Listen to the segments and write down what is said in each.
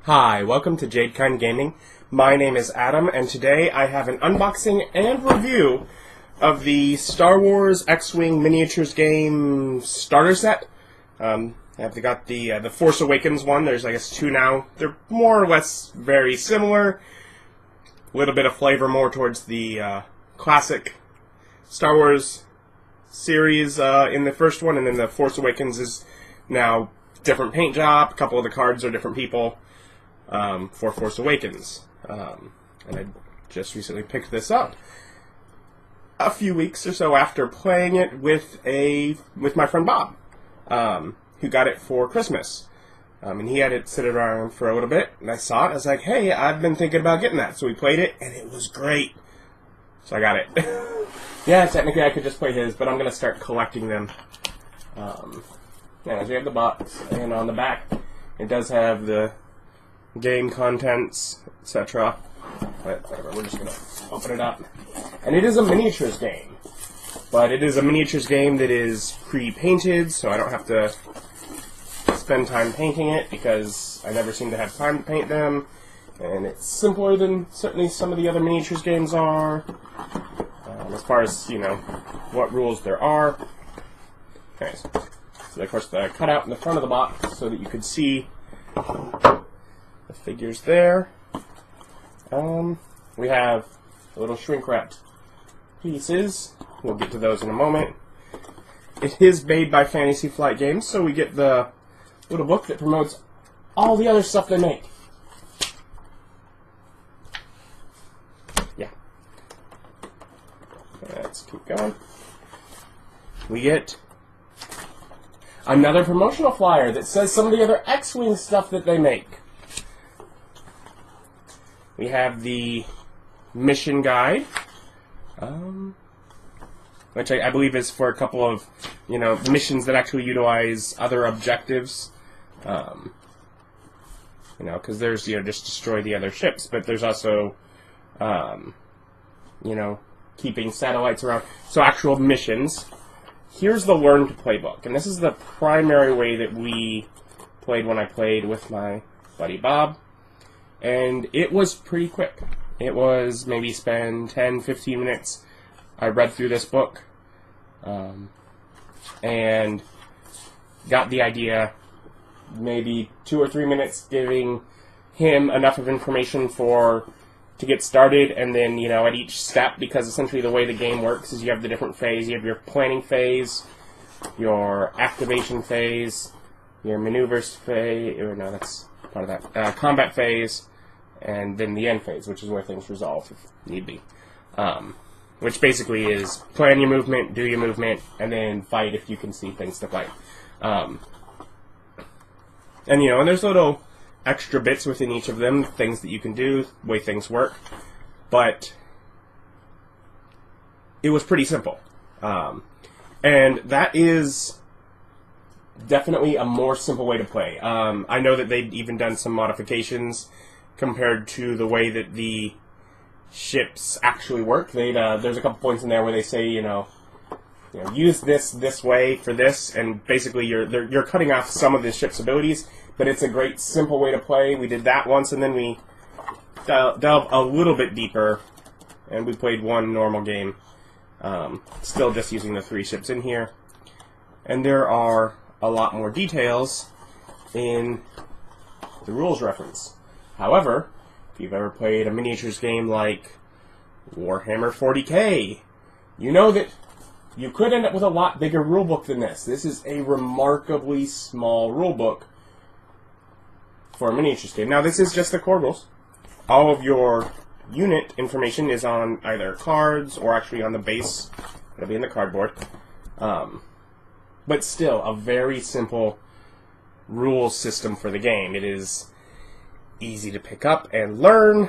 Hi, welcome to Jadekind Gaming. My name is Adam, and today I have an unboxing and review of the Star Wars X-Wing miniatures game starter set. I've got the Force Awakens one. There's, I guess, two now. They're more or less very similar. A little bit of flavor more towards the classic Star Wars series in the first one, and then the Force Awakens is now different paint job. A couple of the cards are different people for Force Awakens. And I just recently picked this up a few weeks or so after playing it with my friend Bob, who got it for Christmas. And he had it sit around for a little bit, and I saw it. I was like, hey, I've been thinking about getting that. So we played it, and it was great. So I got it. Yeah, technically I could just play his, but I'm going to start collecting them. As we have the box, and on the back, it does have the game contents, etc. But whatever, we're just going to open it up. And it is a miniatures game. But it is a miniatures game that is pre-painted, so I don't have to spend time painting it, because I never seem to have time to paint them. And it's simpler than certainly some of the other miniatures games are, as far as, you know, what rules there are. Okay, so of course the cutout in the front of the box so that you could see the figures there. We have the little shrink-wrapped pieces. We'll get to those in a moment. It is made by Fantasy Flight Games, so we get the little book that promotes all the other stuff they make. Yeah. Let's keep going. We get another promotional flyer that says some of the other X-Wing stuff that they make. We have the mission guide, which I believe is for a couple of, you know, missions that actually utilize other objectives. You know, because there's, you know, just destroy the other ships, but there's also, you know, keeping satellites around. So actual missions. Here's the Learn to Play book, and this is the primary way that we played when I played with my buddy Bob, and it was pretty quick. It was maybe spend 10-15 minutes. I read through this book, and got the idea, maybe 2 or 3 minutes, giving him enough of information to get started, and then, you know, at each step, because essentially the way the game works is you have the different phase. You have your planning phase, your activation phase, your maneuvers phase, or no, that's part of that, combat phase, and then the end phase, which is where things resolve if need be. Which basically is plan your movement, do your movement, and then fight if you can see things to fight. And, you know, and there's little extra bits within each of them, things that you can do, the way things work, but it was pretty simple. And that is definitely a more simple way to play. I know that they've even done some modifications compared to the way that the ships actually work. There's a couple points in there where they say, you know, use this way for this, and basically you're cutting off some of the ship's abilities. But it's a great, simple way to play. We did that once, and then we delved a little bit deeper, and we played one normal game, still just using the 3 ships in here. And there are a lot more details in the rules reference. However, if you've ever played a miniatures game like Warhammer 40K, you know that you could end up with a lot bigger rulebook than this. This is a remarkably small rulebook for a miniatures game. Now, this is just the core rules. All of your unit information is on either cards or actually on the base. It'll be in the cardboard. But still, a very simple rule system for the game. It is easy to pick up and learn.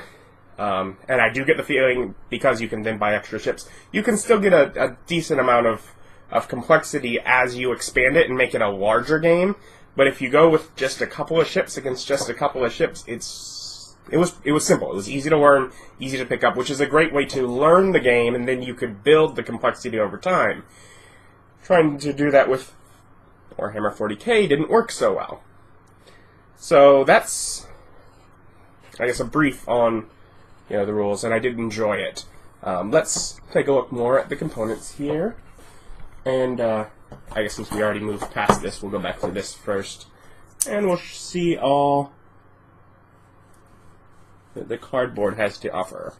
And I do get the feeling, because you can then buy extra ships, you can still get a decent amount of complexity as you expand it and make it a larger game. But if you go with just a couple of ships against just a couple of ships, it was simple. It was easy to learn, easy to pick up, which is a great way to learn the game, and then you could build the complexity over time. Trying to do that with Warhammer 40K didn't work so well. So that's I guess, a brief on, the rules, and I did enjoy it. Let's take a look more at the components here. And I guess since we already moved past this, we'll go back to this first. And we'll see all that the cardboard has to offer.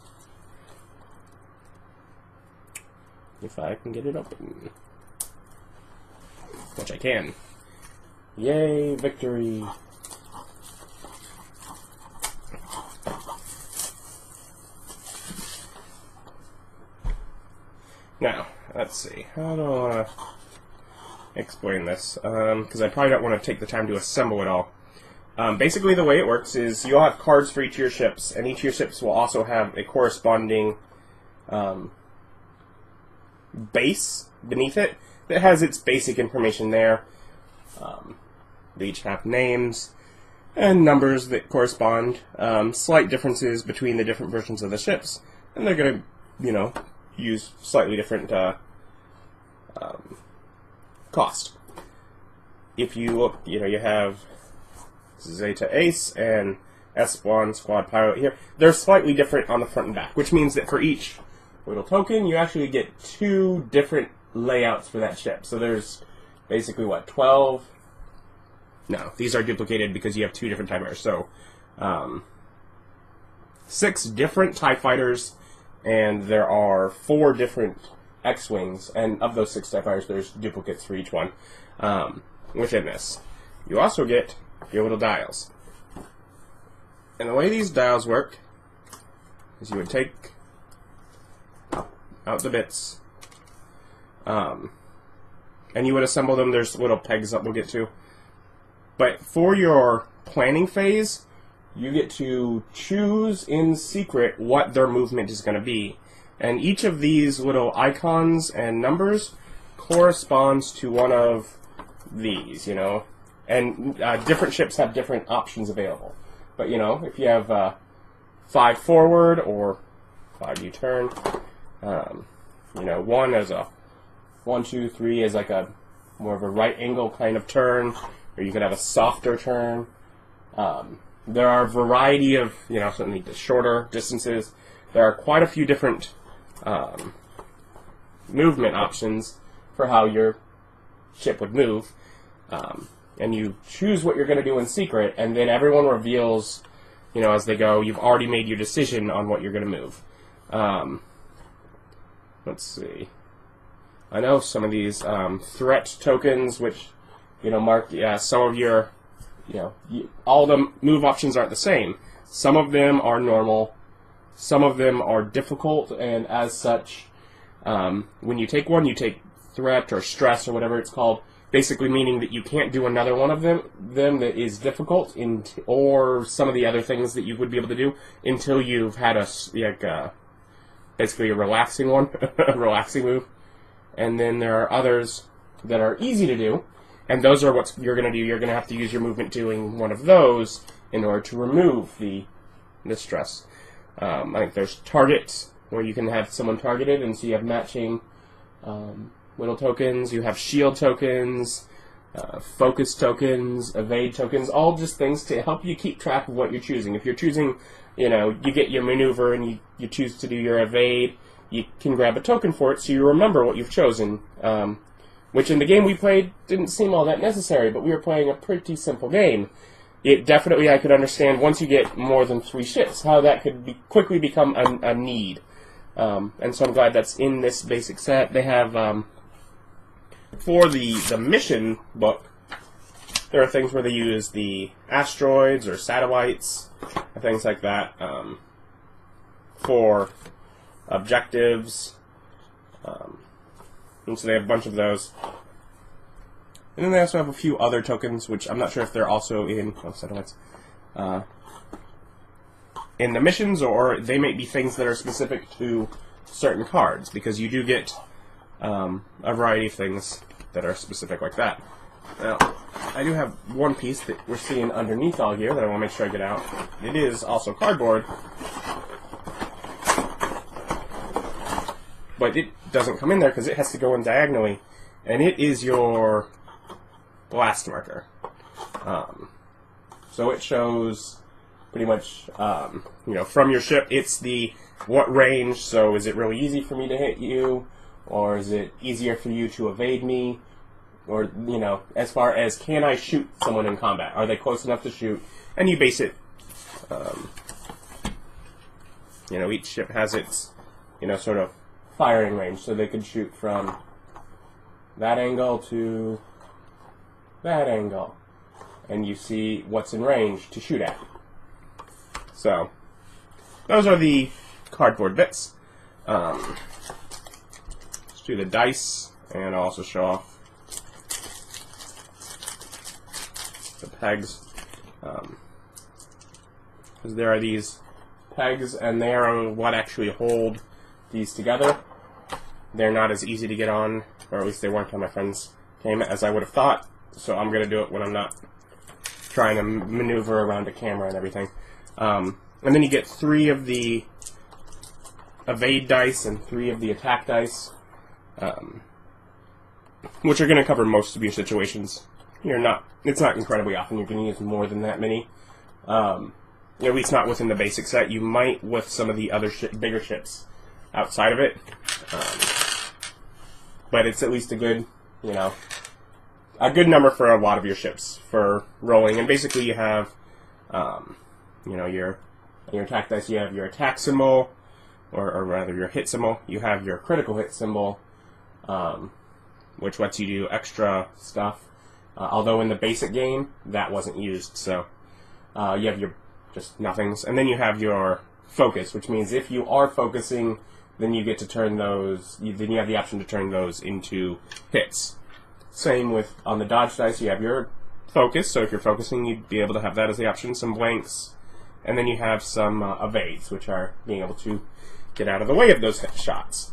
If I can get it open. Which I can. Yay, victory! Now, let's see. How do I want to explain this? Because I probably don't want to take the time to assemble it all. Basically, the way it works is you'll have cards for each of your ships, and each of your ships will also have a corresponding base beneath it that has its basic information there. They each have names and numbers that correspond. Slight differences between the different versions of the ships, and they're going to, use slightly different cost. If you look, you have Zeta Ace and S1 Squad Pilot here. They're slightly different on the front and back, which means that for each little token, you actually get 2 different layouts for that ship. So there's basically, 12? No, these are duplicated because you have 2 different TIE fighters. So 6 different TIE fighters, and there are 4 different X-Wings, and of those 6 TIE fighters, there's duplicates for each one within this. You also get your little dials. And the way these dials work is you would take out the bits, and you would assemble them. There's little pegs that we'll get to. But for your planning phase, you get to choose in secret what their movement is going to be. And each of these little icons and numbers corresponds to one of these, And different ships have different options available. But, if you have 5 forward or 5 U-turn, 1 as a 1, 2, 3 is like a more of a right angle kind of turn, or you could have a softer turn. There are a variety of, certainly the shorter distances. There are quite a few different movement options for how your ship would move. And you choose what you're going to do in secret, and then everyone reveals, as they go, you've already made your decision on what you're going to move. Let's see. I know some of these threat tokens, which, mark some of your, all the move options aren't the same. Some of them are normal. Some of them are difficult, and as such, when you take one, you take threat or stress or whatever it's called, basically meaning that you can't do another one of them that is difficult, or some of the other things that you would be able to do until you've had basically a relaxing one, a relaxing move. And then there are others that are easy to do, and those are what you're going to do. You're going to have to use your movement doing one of those in order to remove the stress. I think there's targets, where you can have someone targeted, and so you have matching little tokens. You have shield tokens, focus tokens, evade tokens, all just things to help you keep track of what you're choosing. If you're choosing, you get your maneuver and you choose to do your evade, you can grab a token for it so you remember what you've chosen, which in the game we played didn't seem all that necessary, but we were playing a pretty simple game. It definitely, I could understand, once you get more than 3 ships, how that could quickly become a need. And so I'm glad that's in this basic set. They have, for the mission book, there are things where they use the asteroids or satellites, or things like that, for objectives. And so they have a bunch of those. And then they also have a few other tokens, which I'm not sure if they're also in satellites, in the missions, or they may be things that are specific to certain cards, because you do get a variety of things that are specific like that. Now, I do have one piece that we're seeing underneath all here that I want to make sure I get out. It is also cardboard, but it doesn't come in there because it has to go in diagonally, and it is your blast marker. So it shows pretty much, you know, from your ship. It's the what range, so is it really easy for me to hit you, or is it easier for you to evade me, or, you know, as far as can I shoot someone in combat? Are they close enough to shoot? And you base it, you know, each ship has its, you know, sort of firing range, so they could shoot from that angle to that angle, and you see what's in range to shoot at. So, those are the cardboard bits. Let's do the dice, and I'll also show off the pegs. Because there are these pegs, and they are what actually hold these together. They're not as easy to get on, or at least they weren't on my friend's game, as I would have thought. So I'm going to do it when I'm not trying to maneuver around a camera and everything. And then you get 3 of the evade dice and 3 of the attack dice, which are going to cover most of your situations. It's not incredibly often you're going to use more than that many. At least not within the basic set. You might with some of the other bigger ships outside of it. But it's at least a good, you know, a good number for a lot of your ships for rolling. And basically you have, you know, your attack dice, you have your attack symbol, or rather your hit symbol. You have your critical hit symbol, which lets you do extra stuff. Although in the basic game, that wasn't used. So you have your just nothings. And then you have your focus, which means if you are focusing, then you get to turn those, then you have the option to turn those into hits. Same with, on the dodge dice, you have your focus, so if you're focusing, you'd be able to have that as the option, some blanks, and then you have some evades, which are being able to get out of the way of those shots.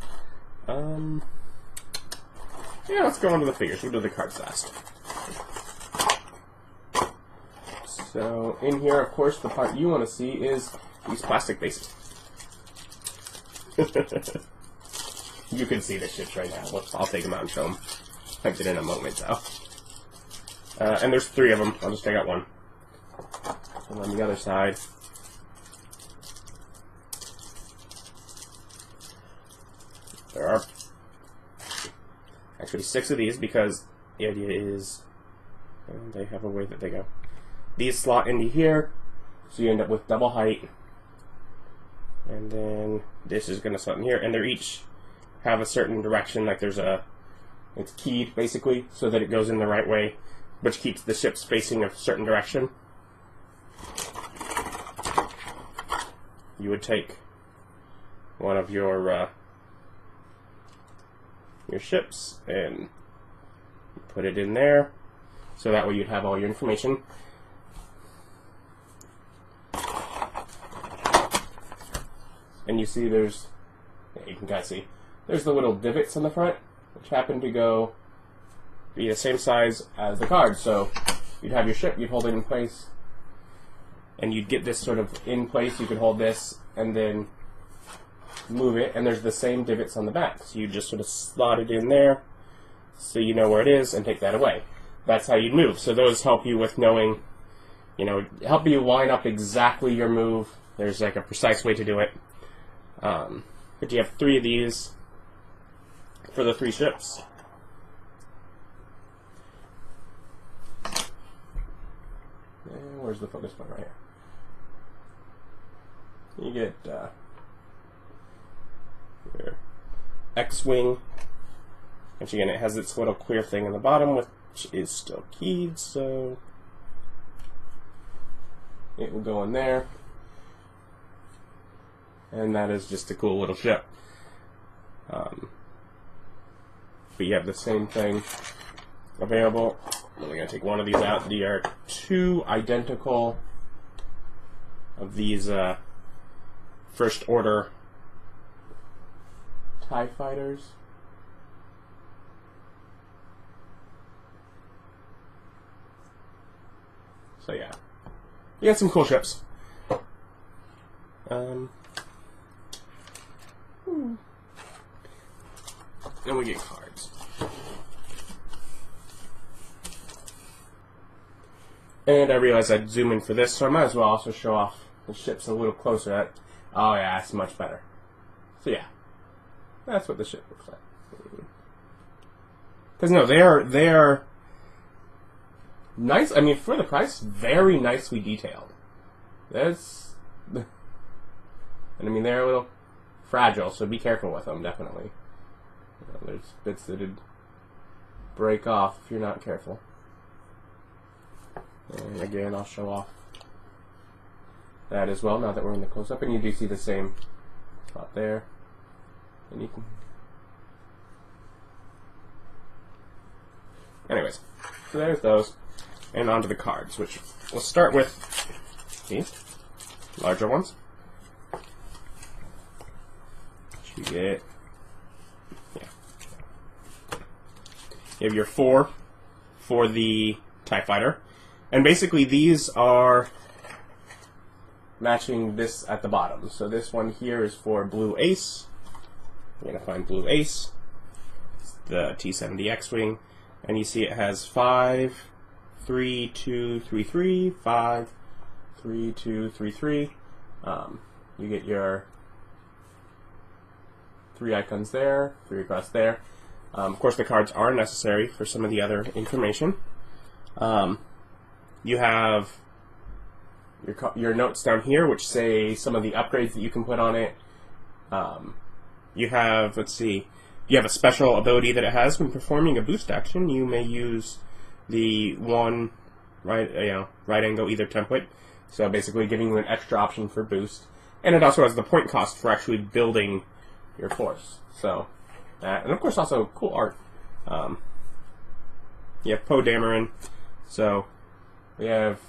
Yeah, let's go on to the figures. We'll do the cards last. So, in here, of course, the part you want to see is these plastic bases. You can see the ships right now. I'll take them out and show them. I did in a moment, though. And there's 3 of them. I'll just take out one. And on the other side, there are actually 6 of these, because the idea is they have a way that they go. These slot into here, so you end up with double height. And then this is going to slot in here, and they each have a certain direction, like it's keyed, basically, so that it goes in the right way, which keeps the ships facing a certain direction. You would take one of your ships and put it in there, so that way you'd have all your information. And you see you can kind of see, there's the little divots on the front, which happen to be the same size as the card. So you'd have your ship, you'd hold it in place, and you'd get this sort of in place. You could hold this and then move it, and there's the same divots on the back. So you just sort of slot it in there, so you know where it is, and take that away. That's how you'd move. So those help you with knowing, you know, help you line up exactly your move. There's like a precise way to do it. But you have 3 of these for the 3 ships. And where's the focus point? Right here. You get your X-Wing, which again, it has its little clear thing in the bottom, which is still keyed, so it will go in there. And that is just a cool little ship. But you have the same thing available. I'm only going to take one of these out. There are 2 identical of these First Order TIE fighters. So yeah, you got some cool ships. And we get cards. And I realized I'd zoom in for this, so I might as well also show off the ship's a little closer. Oh yeah, it's much better. So yeah, that's what the ship looks like. Because no, they are nice. I mean, for the price, very nicely detailed. That's, and I mean, they're a little fragile, so be careful with them, definitely. You know, there's bits that'd break off if you're not careful. And again, I'll show off that as well now that we're in the close-up, and you do see the same spot there. And you can... Anyways, so there's those. And onto the cards, which we'll start with these larger ones. You get, you have your 4 for the TIE Fighter. And basically these are matching this at the bottom. So this one here is for Blue Ace. You're going to find Blue Ace. It's the T-70 X-Wing. And you see it has 5, 3, 2, 3, 3, 5, 3, 2, 3, 3. You get your 3 icons there, 3 across there. Of course, the cards are necessary for some of the other information. You have your notes down here, which say some of the upgrades that you can put on it. You have, let's see, you have a special ability that it has when performing a boost action. You may use the one right angle either template, so basically giving you an extra option for boost. And it also has the point cost for actually building your force. So that, and of course also cool art. You have Poe Dameron. So we have,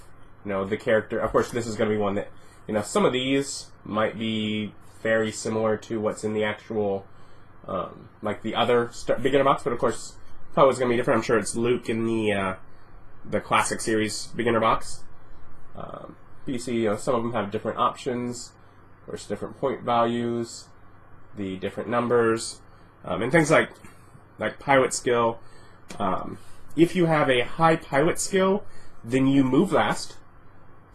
you know, the character. Of course, this is going to be one that, you know, some of these might be very similar to what's in the actual, like the other beginner box, but of course Poe is going to be different. I'm sure it's Luke in the classic series beginner box. You see, you know, some of them have different options, of course, different point values, the different numbers, and things like pilot skill. If you have a high pilot skill, then you move last.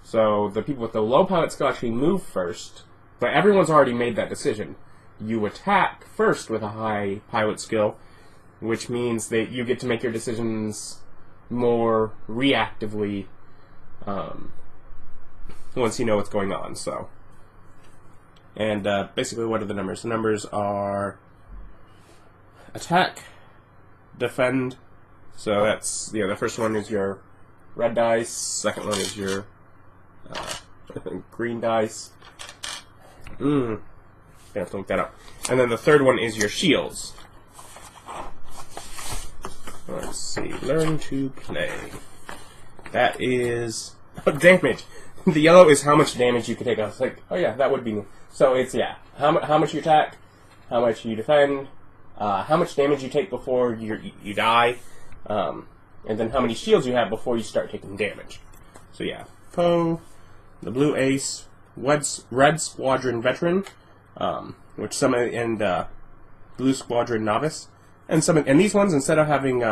So the people with the low pilot skill actually move first, but everyone's already made that decision. You attack first with a high pilot skill, which means that you get to make your decisions more reactively once you know what's going on. So, and basically, what are the numbers? The numbers are attack, defend. So that's, you know, the first one is your red dice. Second one is your green dice. I have to look that up. And then the third one is your shields. Let's see. Learn to play. That is damage. The yellow is how much damage you can take. I was like, oh yeah, that would be new. So it's, yeah, how much you attack, how much you defend, how much damage you take before you die, and then how many shields you have before you start taking damage. So yeah, Poe, the Blue Ace, Red Squadron Veteran, which some, and Blue Squadron Novice, and these ones, instead of having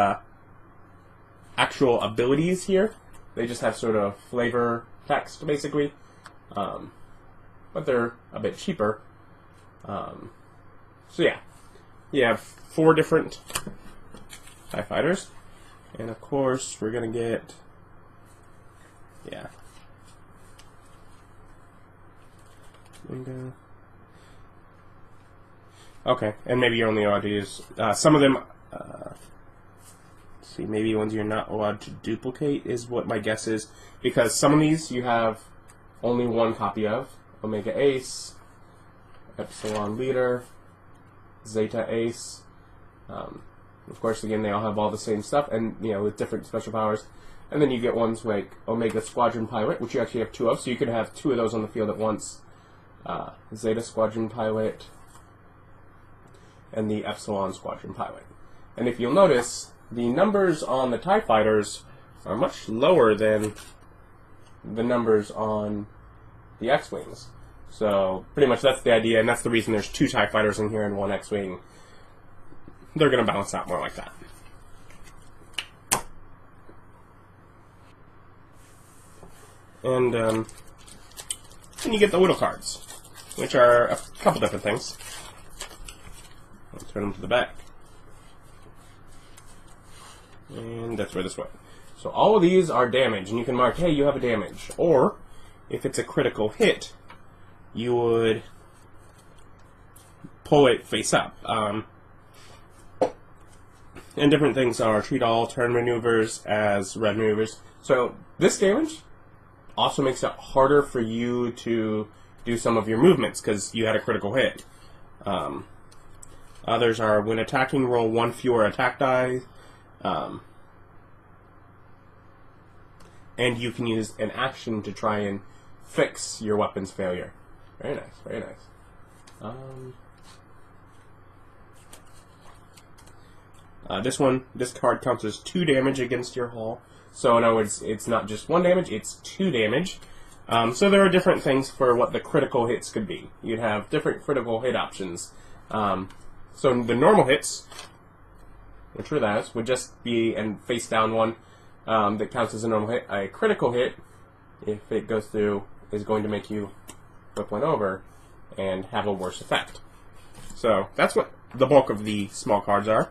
actual abilities here, they just have sort of flavor text basically, but they're a bit cheaper. So yeah, you have 4 different TIE Fighters, and of course we're gonna get, yeah. Okay, and maybe you're only allowed to use some of them. Let's see, maybe ones you're not allowed to duplicate is what my guess is, because some of these you have only one copy of. Omega Ace, Epsilon Leader, Zeta Ace. Of course, again, they all have all the same stuff, and you know, with different special powers. And then you get ones like Omega Squadron Pilot, which you actually have 2 of, so you could have 2 of those on the field at once. Zeta Squadron Pilot, and the Epsilon Squadron Pilot. And if you'll notice, the numbers on the TIE Fighters are much lower than the numbers on the X-Wings. So, pretty much that's the idea, and that's the reason there's 2 TIE Fighters in here and 1 X-Wing. They're going to balance out more like that. And, and you get the little cards, which are a couple different things. I'll turn them to the back. And that's where this went. So all of these are damage, and you can mark, hey, you have a damage. Or, if it's a critical hit, you would pull it face up. And different things are treat all turn maneuvers as red maneuvers. So this damage also makes it harder for you to do some of your movements because you had a critical hit. Others are when attacking, roll one fewer attack die. And you can use an action to try and fix your weapon's failure. Very nice, very nice. This card counts as 2 damage against your hull. So in other words, it's not just 1 damage, it's 2 damage. So there are different things for what the critical hits could be. You'd have different critical hit options. So the normal hits, which are that, would just be a face down one that counts as a normal hit. A critical hit, if it goes through, is going to make you flip one over and have a worse effect. So that's what the bulk of the small cards are.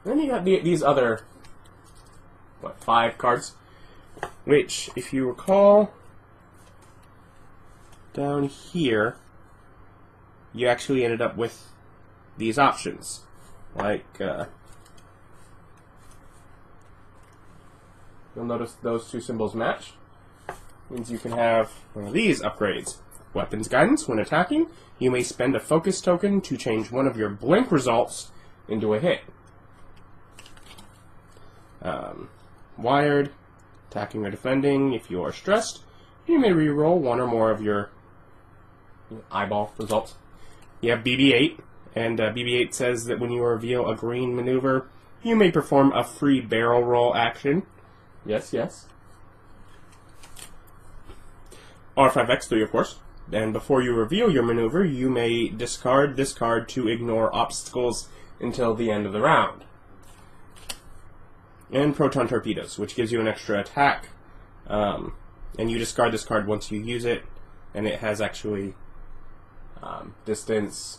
Then you got these other, 5 cards, which, if you recall, down here, you actually ended up with these options. Like, you'll notice those 2 symbols match. Means you can have one of these upgrades. Weapons Guidance. When attacking, you may spend a focus token to change one of your blink results into a hit. Wired. Attacking or defending. If you are stressed, you may reroll one or more of your eyeball results. You have BB-8, and BB-8 says that when you reveal a green maneuver, you may perform a free barrel roll action. Yes, yes. R5X3, of course. And before you reveal your maneuver, you may discard this card to ignore obstacles until the end of the round. And Proton Torpedoes, which gives you an extra attack. And you discard this card once you use it, and it has actually distance,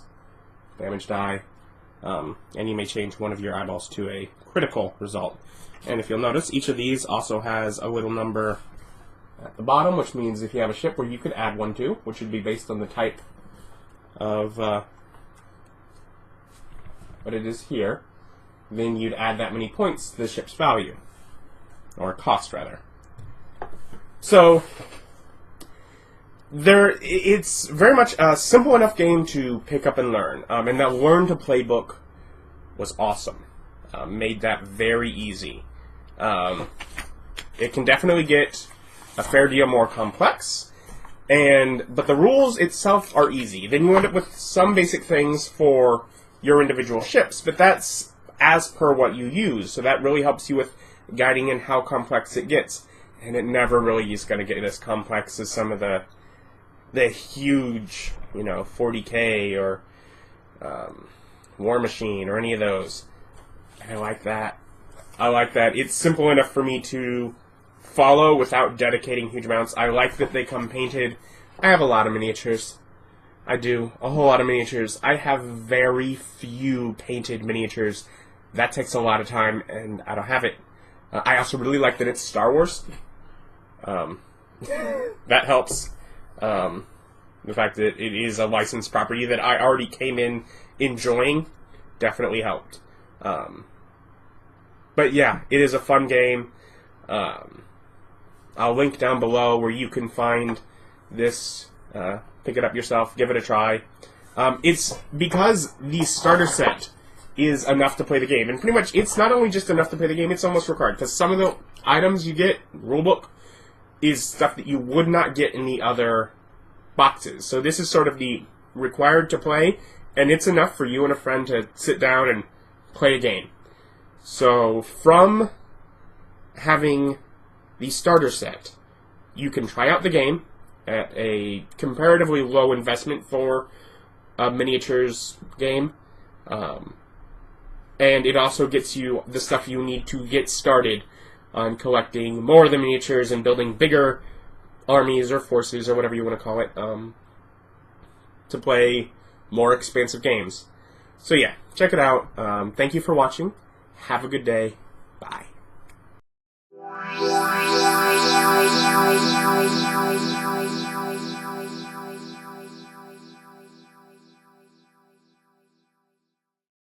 damage die, and you may change one of your eyeballs to a critical result. And if you'll notice, each of these also has a little number at the bottom, which means if you have a ship where you could add one to, which would be based on the type of what it is here, then you'd add that many points to the ship's value, or cost rather. So it's very much a simple enough game to pick up and learn, and that Learn to Play book was awesome. Made that very easy. It can definitely get a fair deal more complex, but the rules itself are easy. Then you end up with some basic things for your individual ships, but that's as per what you use, so that really helps you with guiding in how complex it gets. And it never really is going to get as complex as some of the huge, 40K or War Machine or any of those. I like that. I like that. It's simple enough for me to follow without dedicating huge amounts. I like that they come painted. I have a lot of miniatures. I do. A whole lot of miniatures. I have very few painted miniatures. That takes a lot of time, and I don't have it. I also really like that it's Star Wars. That helps. The fact that it is a licensed property that I already came in enjoying definitely helped. But yeah, it is a fun game. I'll link down below where you can find this. Pick it up yourself. Give it a try. It's because the starter set is enough to play the game. And pretty much, it's not only just enough to play the game, it's almost required. Because some of the items you get, rulebook, is stuff that you would not get in the other boxes. So this is sort of the required to play, and it's enough for you and a friend to sit down and play a game. So from having the starter set, you can try out the game at a comparatively low investment for a miniatures game. And it also gets you the stuff you need to get started on collecting more of the miniatures and building bigger armies or forces or whatever you want to call it, to play more expansive games. So yeah, check it out. Thank you for watching. Have a good day. Bye.